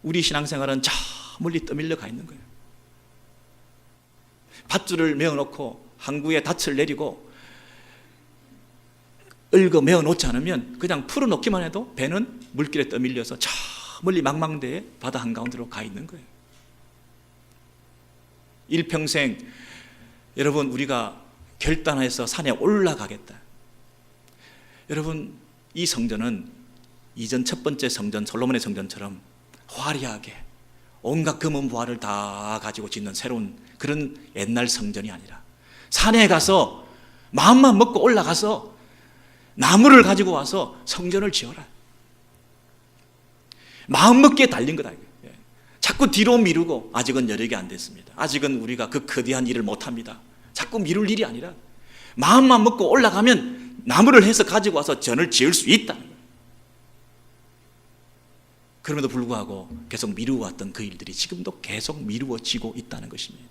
Speaker 1: 우리 신앙생활은 저 멀리 떠밀려 가 있는 거예요. 밧줄을 메어놓고 항구에 닻을 내리고 얽어 메어놓지 않으면 그냥 풀어놓기만 해도 배는 물길에 떠밀려서 저 멀리 망망대해 바다 한가운데로 가 있는 거예요. 일평생 여러분 우리가 결단해서 산에 올라가겠다. 여러분 이 성전은 이전 첫 번째 성전 솔로몬의 성전처럼 화려하게 온갖 금은 보화를 다 가지고 짓는 새로운 그런 옛날 성전이 아니라 산에 가서 마음만 먹고 올라가서 나무를 가지고 와서 성전을 지어라. 마음 먹기에 달린 거다. 자꾸 뒤로 미루고 아직은 여력이 안 됐습니다. 아직은 우리가 그 거대한 일을 못합니다. 자꾸 미룰 일이 아니라 마음만 먹고 올라가면 나무를 해서 가지고 와서 전을 지을 수 있다는 거예요. 그럼에도 불구하고 계속 미루어왔던 그 일들이 지금도 계속 미루어지고 있다는 것입니다.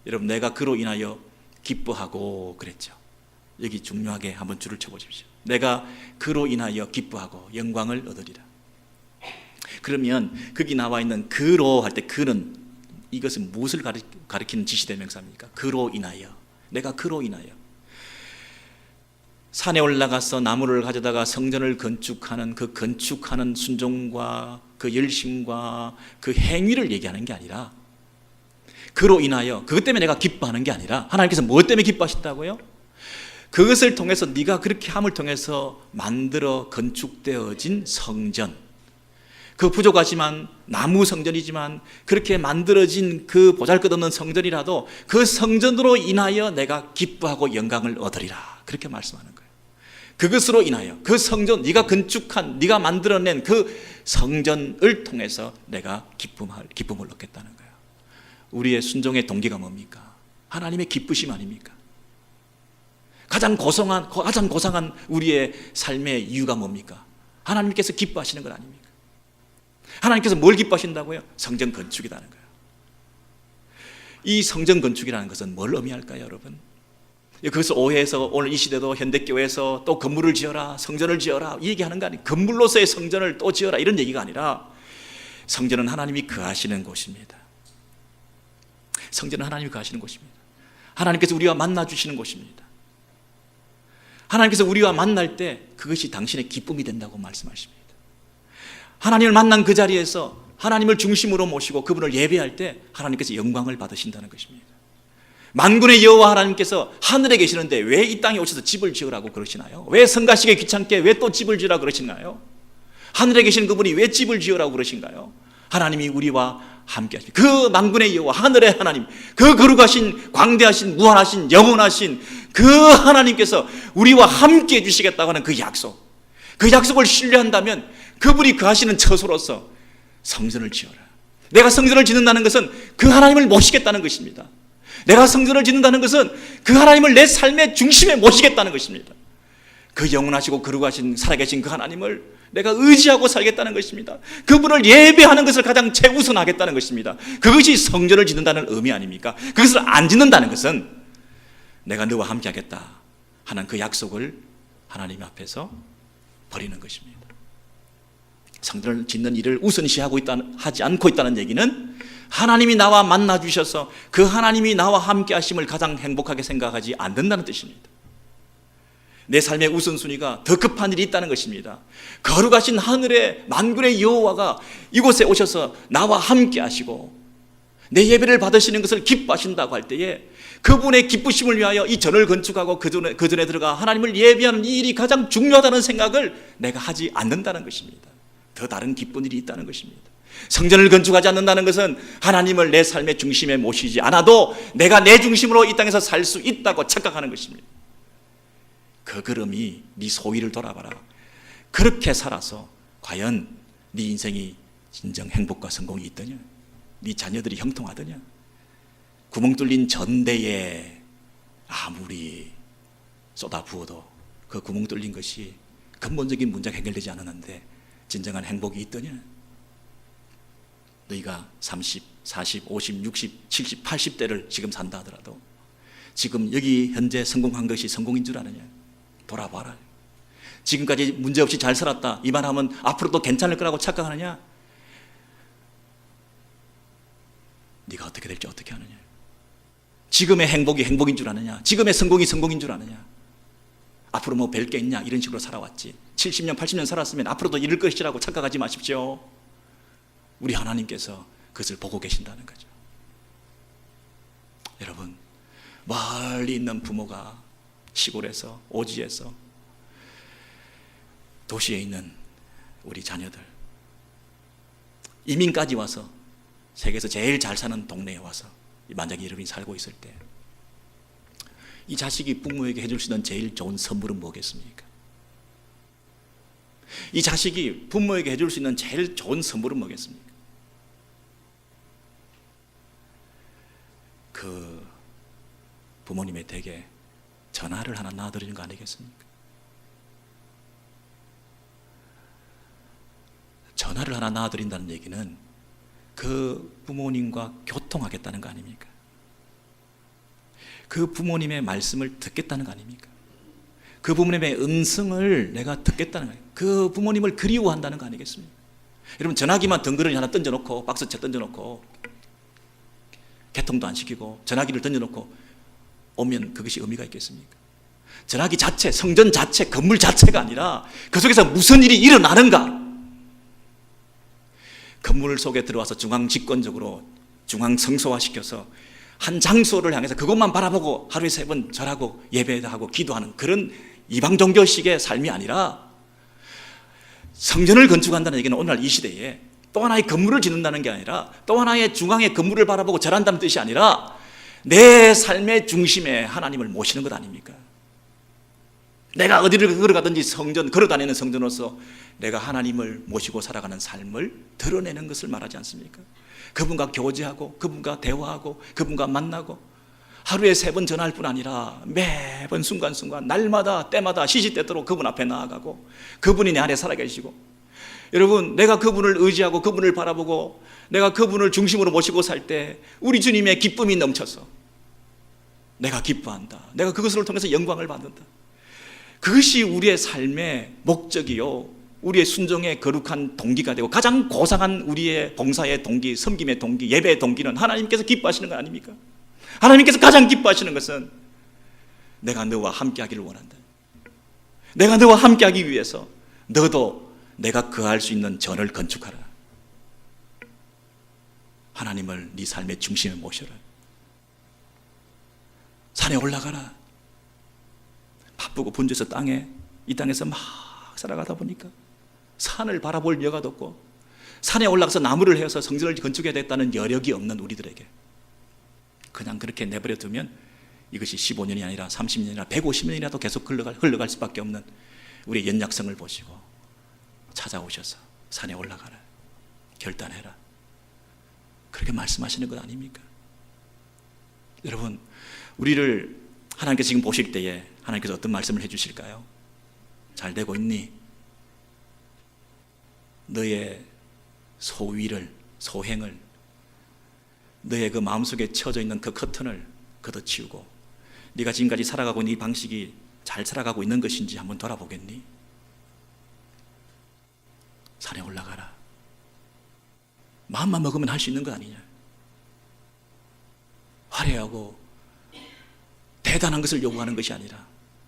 Speaker 1: 여러분 내가 그로 인하여 기뻐하고 그랬죠. 여기 중요하게 한번 줄을 쳐보십시오. 내가 그로 인하여 기뻐하고 영광을 얻으리라. 그러면 거기 나와 있는 그로 할 때 그는 이것은 무엇을 가리키는 지시대명사입니까? 그로 인하여, 내가 그로 인하여 산에 올라가서 나무를 가져다가 성전을 건축하는 그 건축하는 순종과 그 열심과 그 행위를 얘기하는 게 아니라 그로 인하여 그것 때문에 내가 기뻐하는 게 아니라 하나님께서 무엇 때문에 기뻐하신다고요? 그것을 통해서 네가 그렇게 함을 통해서 만들어 건축되어진 성전, 그 부족하지만 나무 성전이지만 그렇게 만들어진 그 보잘것없는 성전이라도 그 성전으로 인하여 내가 기뻐하고 영광을 얻으리라 그렇게 말씀하는 거예요. 그것으로 인하여 그 성전, 네가 건축한, 네가 만들어낸 그 성전을 통해서 내가 기쁨을 얻겠다는 거예요. 우리의 순종의 동기가 뭡니까? 하나님의 기쁘심 아닙니까? 가장 고상한 우리의 삶의 이유가 뭡니까? 하나님께서 기뻐하시는 것 아닙니까? 하나님께서 뭘 기뻐하신다고요? 성전 건축이라는 거예요. 이 성전 건축이라는 것은 뭘 의미할까요, 여러분? 그것을 오해해서 오늘 이 시대도 현대교회에서 또 건물을 지어라, 성전을 지어라 이 얘기하는 거 아니에요. 건물로서의 성전을 또 지어라 이런 얘기가 아니라 성전은 하나님이 거하시는 곳입니다. 성전은 하나님이 거하시는 곳입니다. 하나님께서 우리와 만나 주시는 곳입니다. 하나님께서 우리와 만날 때 그것이 당신의 기쁨이 된다고 말씀하십니다. 하나님을 만난 그 자리에서 하나님을 중심으로 모시고 그분을 예배할 때 하나님께서 영광을 받으신다는 것입니다. 만군의 여호와 하나님께서 하늘에 계시는데 왜 이 땅에 오셔서 집을 지으라고 그러시나요? 왜 성가시게 귀찮게 왜 또 집을 지으라고 그러시나요? 하늘에 계신 그분이 왜 집을 지으라고 그러신가요? 하나님이 우리와 함께 하십니다. 그 만군의 여호와 하늘의 하나님, 그 거룩하신 광대하신 무한하신 영원하신 그 하나님께서 우리와 함께 해주시겠다고 하는 그 약속을 신뢰한다면 그분이 거하시는 처소로서 성전을 지어라. 내가 성전을 짓는다는 것은 그 하나님을 모시겠다는 것입니다. 내가 성전을 짓는다는 것은 그 하나님을 내 삶의 중심에 모시겠다는 것입니다. 그 영원하시고 거룩하신 살아계신 그 하나님을 내가 의지하고 살겠다는 것입니다. 그분을 예배하는 것을 가장 최우선하겠다는 것입니다. 그것이 성전을 짓는다는 의미 아닙니까? 그것을 안 짓는다는 것은 내가 너와 함께 하겠다 하는 그 약속을 하나님 앞에서 버리는 것입니다. 성전을 짓는 일을 하지 않고 있다는 얘기는 하나님이 나와 만나 주셔서 그 하나님이 나와 함께 하심을 가장 행복하게 생각하지 않는다는 뜻입니다. 내 삶의 우선순위가 더 급한 일이 있다는 것입니다. 거룩하신 하늘의 만군의 여호와가 이곳에 오셔서 나와 함께 하시고 내 예배를 받으시는 것을 기뻐하신다고 할 때에 그분의 기쁘심을 위하여 이 전을 건축하고 그 전에 들어가 하나님을 예배하는 이 일이 가장 중요하다는 생각을 내가 하지 않는다는 것입니다. 더 다른 기쁜 일이 있다는 것입니다. 성전을 건축하지 않는다는 것은 하나님을 내 삶의 중심에 모시지 않아도 내가 내 중심으로 이 땅에서 살 수 있다고 착각하는 것입니다. 그 걸음이 네 소위를 돌아봐라. 그렇게 살아서 과연 네 인생이 진정 행복과 성공이 있더냐? 네 자녀들이 형통하더냐? 구멍 뚫린 전대에 아무리 쏟아부어도 그 구멍 뚫린 것이 근본적인 문제가 해결되지 않았는데 진정한 행복이 있더냐? 너희가 30, 40, 50, 60, 70, 80대를 지금 산다 하더라도 지금 여기 현재 성공한 것이 성공인 줄 아느냐? 돌아봐라. 지금까지 문제없이 잘 살았다 이 말하면 앞으로도 괜찮을 거라고 착각하느냐? 네가 어떻게 될지 어떻게 아느냐? 지금의 행복이 행복인 줄 아느냐? 지금의 성공이 성공인 줄 아느냐? 앞으로 뭐 뵐 게 있냐? 이런 식으로 살아왔지. 70년 80년 살았으면 앞으로도 이럴 것이라고 착각하지 마십시오. 우리 하나님께서 그것을 보고 계신다는 거죠. 여러분, 멀리 있는 부모가 시골에서, 오지에서, 도시에 있는 우리 자녀들, 이민까지 와서 세계에서 제일 잘 사는 동네에 와서 만약에 여러분이 살고 있을 때 이 자식이 부모에게 해줄 수 있는 제일 좋은 선물은 뭐겠습니까? 이 자식이 부모에게 해줄 수 있는 제일 좋은 선물은 뭐겠습니까? 그 부모님의 댁에 전화를 하나 놔드리는 거 아니겠습니까? 전화를 하나 놔드린다는 얘기는 그 부모님과 교통하겠다는 거 아닙니까? 그 부모님의 말씀을 듣겠다는 거 아닙니까? 그 부모님의 음성을 내가 듣겠다는 거예요. 그 부모님을 그리워한다는 거 아니겠습니까? 여러분, 전화기만 덩그러니 하나 던져놓고 박스채 던져놓고 개통도 안 시키고 전화기를 던져놓고 오면 그것이 의미가 있겠습니까? 전화기 자체, 성전 자체, 건물 자체가 아니라 그 속에서 무슨 일이 일어나는가? 건물 속에 들어와서 중앙 집권적으로 중앙 성소화시켜서 한 장소를 향해서 그것만 바라보고 하루에 3번 절하고 예배하고 기도하는 그런 이방 종교식의 삶이 아니라 성전을 건축한다는 얘기는 오늘날 이 시대에 또 하나의 건물을 짓는다는 게 아니라 또 하나의 중앙의 건물을 바라보고 절한다는 뜻이 아니라 내 삶의 중심에 하나님을 모시는 것 아닙니까? 내가 어디를 걸어가든지 걸어다니는 성전으로서 내가 하나님을 모시고 살아가는 삶을 드러내는 것을 말하지 않습니까? 그분과 교제하고 그분과 대화하고 그분과 만나고 하루에 3번 전화할 뿐 아니라 매번 순간순간 날마다 때마다 시시때때로 그분 앞에 나아가고 그분이 내 안에 살아계시고, 여러분, 내가 그분을 의지하고 그분을 바라보고 내가 그분을 중심으로 모시고 살 때 우리 주님의 기쁨이 넘쳐서 내가 기뻐한다. 내가 그것을 통해서 영광을 받는다. 그것이 우리의 삶의 목적이요, 우리의 순종의 거룩한 동기가 되고 가장 고상한 우리의 봉사의 동기, 섬김의 동기, 예배의 동기는 하나님께서 기뻐하시는 거 아닙니까? 하나님께서 가장 기뻐하시는 것은 내가 너와 함께하기를 원한다. 내가 너와 함께하기 위해서 너도 내가 거할 수 있는 전을 건축하라. 하나님을 네 삶의 중심에 모셔라. 산에 올라가라. 바쁘고 분주해서 이 땅에서 막 살아가다 보니까 산을 바라볼 여가도 없고 산에 올라가서 나무를 해서 성전을 건축해야 됐다는 여력이 없는 우리들에게 그냥 그렇게 내버려 두면 이것이 15년이 아니라 30년이나 150년이라도 계속 흘러갈 수밖에 없는 우리의 연약성을 보시고 찾아오셔서 산에 올라가라, 결단해라, 그렇게 말씀하시는 것 아닙니까? 여러분, 우리를 하나님께서 지금 보실 때에 하나님께서 어떤 말씀을 해주실까요? 잘 되고 있니? 너의 소위를, 소행을, 너의 그 마음속에 쳐져 있는 그 커튼을 걷어치우고 네가 지금까지 살아가고 있는 이 방식이 잘 살아가고 있는 것인지 한번 돌아보겠니? 산에 올라가라. 마음만 먹으면 할 수 있는 거 아니냐? 화려하고 대단한 것을 요구하는 것이 아니라,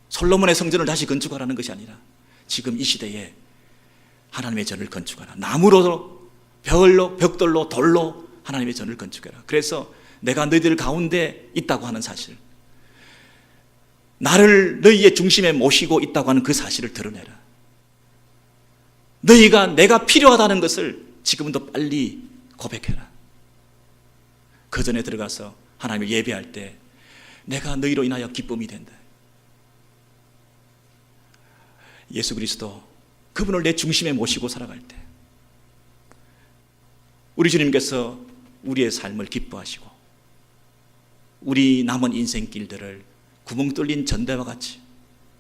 Speaker 1: 솔로몬의 성전을 다시 건축하라는 것이 아니라, 지금 이 시대에 하나님의 전을 건축하라. 나무로, 벽돌로, 돌로 하나님의 전을 건축해라. 그래서 내가 너희들 가운데 있다고 하는 사실, 나를 너희의 중심에 모시고 있다고 하는 그 사실을 드러내라. 너희가 내가 필요하다는 것을 지금도 빨리 고백해라. 그 전에 들어가서 하나님을 예배할 때 내가 너희로 인하여 기쁨이 된다. 예수 그리스도, 그분을 내 중심에 모시고 살아갈 때 우리 주님께서 우리의 삶을 기뻐하시고 우리 남은 인생길들을 구멍 뚫린 전대와 같이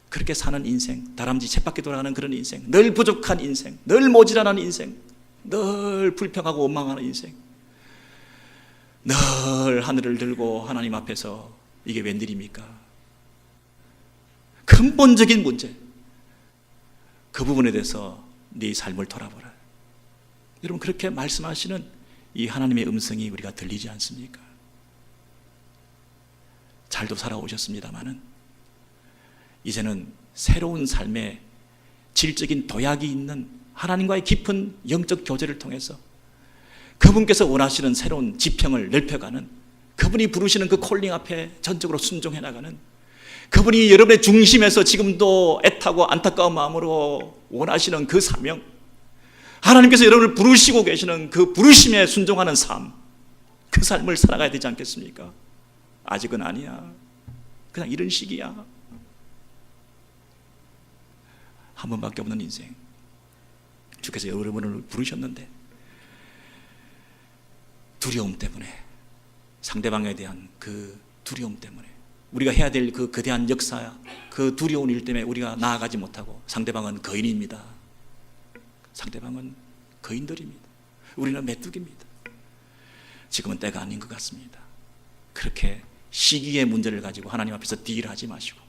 Speaker 1: 그렇게 사는 인생, 다람쥐 쳇바퀴 돌아가는 그런 인생, 늘 부족한 인생, 늘 모자라는 인생, 늘 불평하고 원망하는 인생, 늘 하늘을 들고 하나님 앞에서 이게 웬일입니까? 근본적인 문제, 그 부분에 대해서 네 삶을 돌아보라. 여러분, 그렇게 말씀하시는 이 하나님의 음성이 우리가 들리지 않습니까? 잘도 살아오셨습니다마는 이제는 새로운 삶의 질적인 도약이 있는 하나님과의 깊은 영적 교제를 통해서 그분께서 원하시는 새로운 지평을 넓혀가는, 그분이 부르시는 그 콜링 앞에 전적으로 순종해 나가는, 그분이 여러분의 중심에서 지금도 애타고 안타까운 마음으로 원하시는 그 사명, 하나님께서 여러분을 부르시고 계시는 그 부르심에 순종하는 삶, 그 삶을 살아가야 되지 않겠습니까? 아직은 아니야. 그냥 이런 식이야. 한 번밖에 없는 인생. 주께서 여러분을 부르셨는데 두려움 때문에, 상대방에 대한 그 두려움 때문에, 우리가 해야 될 그 거대한 역사, 그 두려운 일 때문에 우리가 나아가지 못하고, 상대방은 거인입니다. 상대방은 거인들입니다. 우리는 메뚜기입니다. 지금은 때가 아닌 것 같습니다. 그렇게 시기의 문제를 가지고 하나님 앞에서 딜하지 마시고,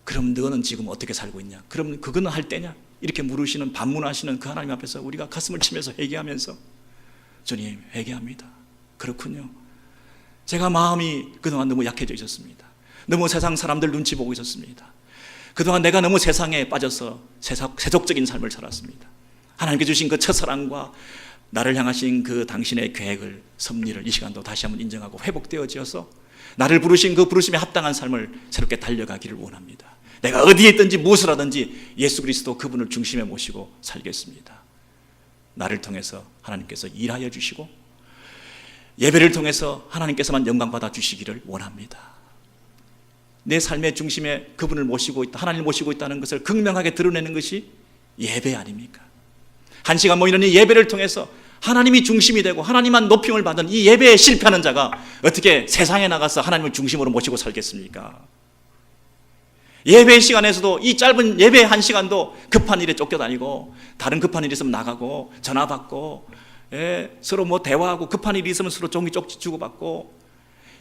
Speaker 1: 그럼 너는 지금 어떻게 살고 있냐? 그럼 그거는 할 때냐? 이렇게 물으시는, 반문하시는 그 하나님 앞에서 우리가 가슴을 치면서 회개하면서, 주님, 회개합니다. 그렇군요. 제가 마음이 그동안 너무 약해져 있었습니다. 너무 세상 사람들 눈치 보고 있었습니다. 그동안 내가 너무 세상에 빠져서 세속적인 삶을 살았습니다. 하나님께 주신 그 첫사랑과 나를 향하신 그 당신의 계획을, 섭리를 이 시간도 다시 한번 인정하고 회복되어지어서 나를 부르신 그 부르심에 합당한 삶을 새롭게 달려가기를 원합니다. 내가 어디에 있든지 무엇을 하든지 예수 그리스도 그분을 중심에 모시고 살겠습니다. 나를 통해서 하나님께서 일하여 주시고 예배를 통해서 하나님께서만 영광 받아 주시기를 원합니다. 내 삶의 중심에 그분을 모시고 있다, 하나님을 모시고 있다는 것을 극명하게 드러내는 것이 예배 아닙니까? 한 시간 모이는 이 예배를 통해서 하나님이 중심이 되고 하나님만 높임을 받은 이 예배에 실패하는 자가 어떻게 세상에 나가서 하나님을 중심으로 모시고 살겠습니까? 예배 시간에서도, 이 짧은 예배 한 시간도 급한 일에 쫓겨다니고, 다른 급한 일이 있으면 나가고 전화 받고, 서로 뭐 대화하고, 급한 일이 있으면 서로 종이 쪽지 주고받고,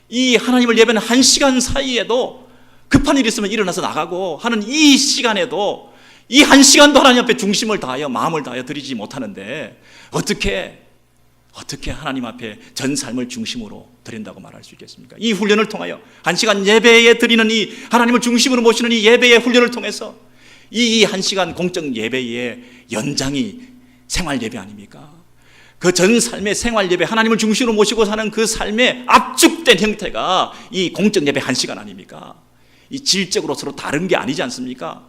Speaker 1: 이 하나님을 예배는 한 시간 사이에도 급한 일이 있으면 일어나서 나가고 하는 이 시간에도 이 한 시간도 하나님 앞에 중심을 다하여 마음을 다하여 드리지 못하는데 어떻게 하나님 앞에 전 삶을 중심으로 드린다고 말할 수 있겠습니까? 이 훈련을 통하여 한 시간 예배에 드리는 이 하나님을 중심으로 모시는 이 예배의 훈련을 통해서 이 한 시간 공적 예배의 연장이 생활 예배 아닙니까? 그 전 삶의 생활 예배, 하나님을 중심으로 모시고 사는 그 삶의 압축된 형태가 이 공적 예배 한 시간 아닙니까? 이 질적으로 서로 다른 게 아니지 않습니까?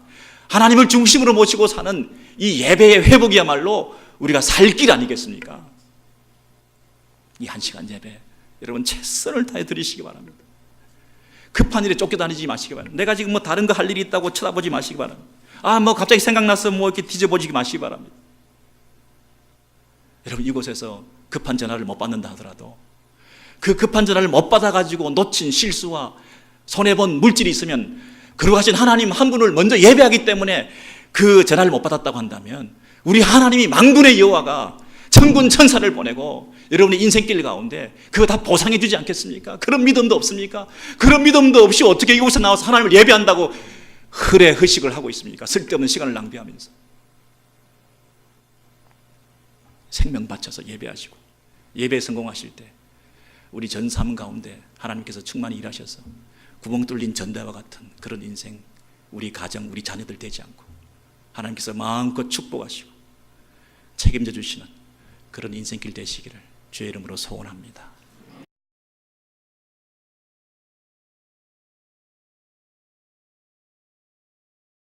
Speaker 1: 하나님을 중심으로 모시고 사는 이 예배의 회복이야말로 우리가 살 길 아니겠습니까? 이 한 시간 예배, 여러분 최선을 다해 드리시기 바랍니다. 급한 일에 쫓겨다니지 마시기 바랍니다. 내가 지금 뭐 다른 거 할 일이 있다고 쳐다보지 마시기 바랍니다. 뭐 갑자기 생각나서 뭐 이렇게 뒤져보지 마시기 바랍니다. 여러분, 이곳에서 급한 전화를 못 받는다 하더라도 그 급한 전화를 못 받아가지고 놓친 실수와 손해본 물질이 있으면 그러하신 하나님 한 분을 먼저 예배하기 때문에 그 전화를 못 받았다고 한다면 우리 하나님이 만군의 여호와가 천군 천사를 보내고 여러분의 인생길 가운데 그거 다 보상해 주지 않겠습니까? 그런 믿음도 없습니까? 그런 믿음도 없이 어떻게 이곳에 나와서 하나님을 예배한다고 흐례허식을 하고 있습니까? 쓸데없는 시간을 낭비하면서. 생명 바쳐서 예배하시고 예배에 성공하실 때 우리 전 삶 가운데 하나님께서 충만히 일하셔서 구멍 뚫린 전대와 같은 그런 인생, 우리 가정, 우리 자녀들 되지 않고 하나님께서 마음껏 축복하시고 책임져 주시는 그런 인생길 되시기를 주의 이름으로 소원합니다.